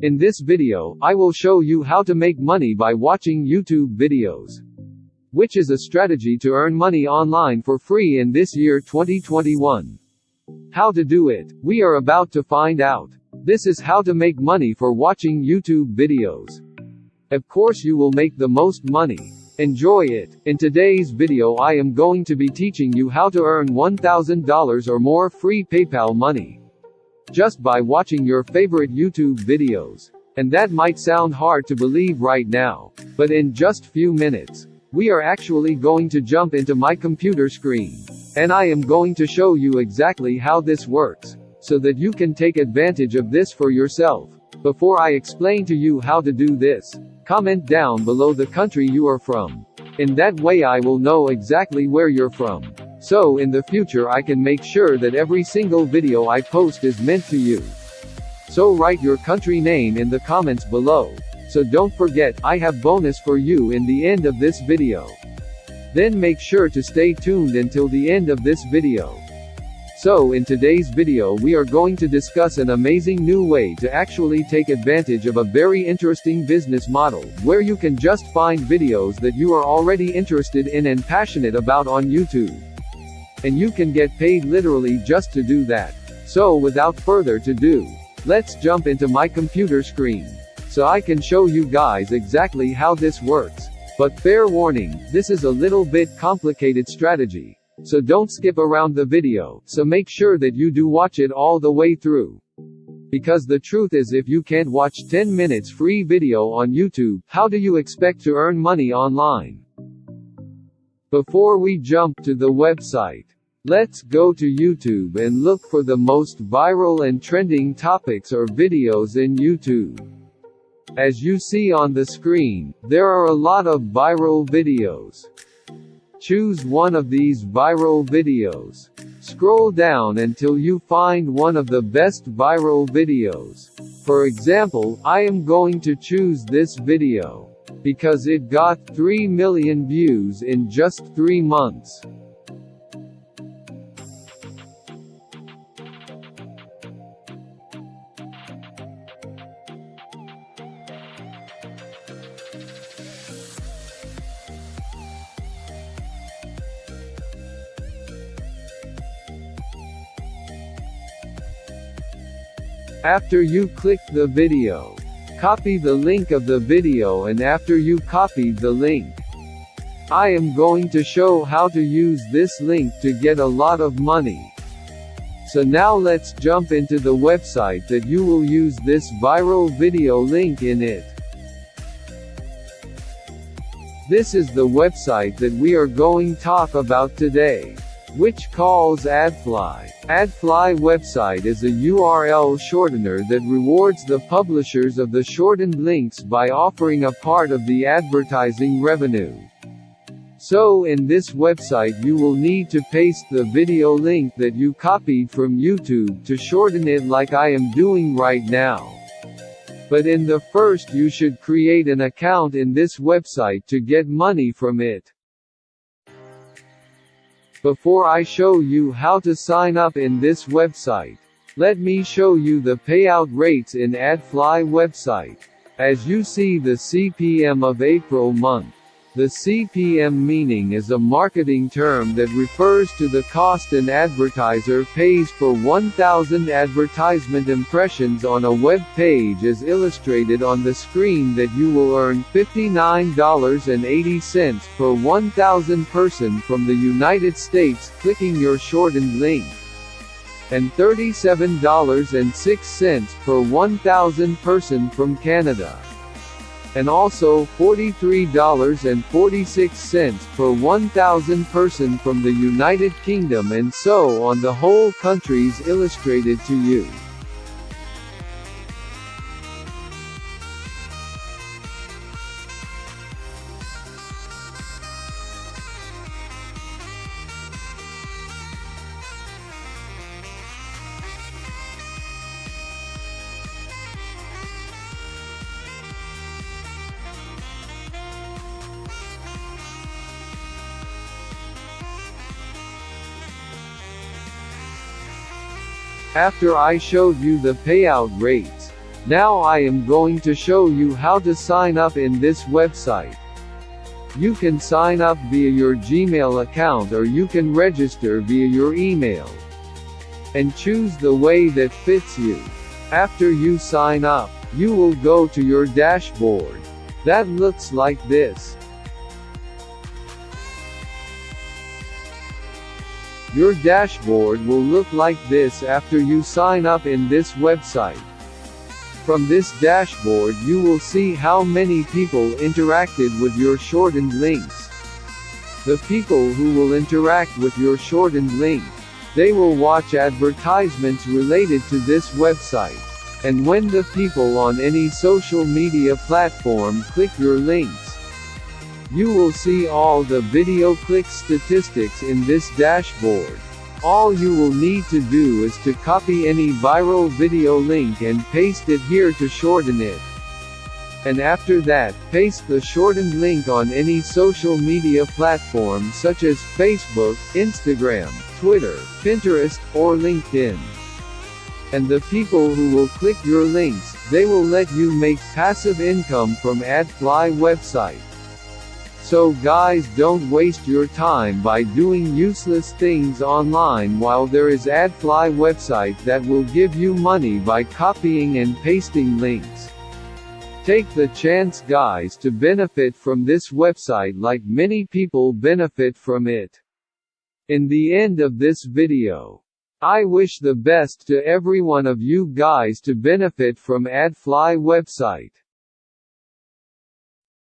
In this video, I will show you how to make money by watching YouTube videos, which is a strategy to earn money online for free in this year 2021. How to do it, we are about to find out. This is how to make money for watching YouTube videos. Of course you will make the most money. Enjoy it. In today's video I am going to be teaching you how to earn $1,000 or more free PayPal money, just by watching your favorite YouTube videos. And that might sound hard to believe right now, but in just few minutes, we are actually going to jump into my computer screen, and I am going to show you exactly how this works, so that you can take advantage of this for yourself. Before I explain to you how to do this, comment down below the country you are from. In that way I will know exactly where you're from, so in the future I can make sure that every single video I post is meant to you. So write your country name in the comments below. So don't forget, I have bonus for you in the end of this video. Then make sure to stay tuned until the end of this video. So in today's video we are going to discuss an amazing new way to actually take advantage of a very interesting business model, where you can just find videos that you are already interested in and passionate about on YouTube. And you can get paid literally just to do that. So without further ado, let's jump into my computer screen, so I can show you guys exactly how this works. But fair warning, this is a little bit complicated strategy. So don't skip around the video, so make sure that you do watch it all the way through. Because the truth is, if you can't watch 10 minutes free video on YouTube, how do you expect to earn money online? Before we jump to the website, let's go to YouTube and look for the most viral and trending topics or videos in YouTube. As you see on the screen, there are a lot of viral videos. Choose one of these viral videos. Scroll down until you find one of the best viral videos. For example, I am going to choose this video, because it got 3 million views in just 3 months. After you click the video, copy the link of the video, and after you copied the link, I am going to show how to use this link to get a lot of money. So now let's jump into the website that you will use this viral video link in it. This is the website that we are going to talk about today, which calls AdFly. AdFly website is a URL shortener that rewards the publishers of the shortened links by offering a part of the advertising revenue. So in this website you will need to paste the video link that you copied from YouTube to shorten it, like I am doing right now. But in the first you should create an account in this website to get money from it. Before I show you how to sign up in this website, let me show you the payout rates in AdFly website. As you see the CPM of April month. The CPM meaning is a marketing term that refers to the cost an advertiser pays for 1,000 advertisement impressions on a web page, as illustrated on the screen, that you will earn $59.80 per 1,000 person from the United States clicking your shortened link, and $37.06 per 1,000 person from Canada, and also $43.46 per 1,000 person from the United Kingdom, and so on, the whole countries illustrated to you. After I showed you the payout rates, Now I am going to show you how to sign up in this website. You can sign up via your Gmail account or you can register via your email. And choose the way that fits you. After you sign up, you will go to your dashboard. That looks like this. Your dashboard will look like this after you sign up in this website. From this dashboard you will see how many people interacted with your shortened links. The people who will interact with your shortened link, they will watch advertisements related to this website. And when the people on any social media platform click your links, you will see all the video click statistics in this dashboard. All you will need to do is to copy any viral video link and paste it here to shorten it. And after that, paste the shortened link on any social media platform such as Facebook, Instagram, Twitter, Pinterest, or LinkedIn. And the people who will click your links, they will let you make passive income from AdFly website. So guys, don't waste your time by doing useless things online while there is AdFly website that will give you money by copying and pasting links. Take the chance guys to benefit from this website like many people benefit from it. In the end of this video, I wish the best to every one of you guys to benefit from AdFly website.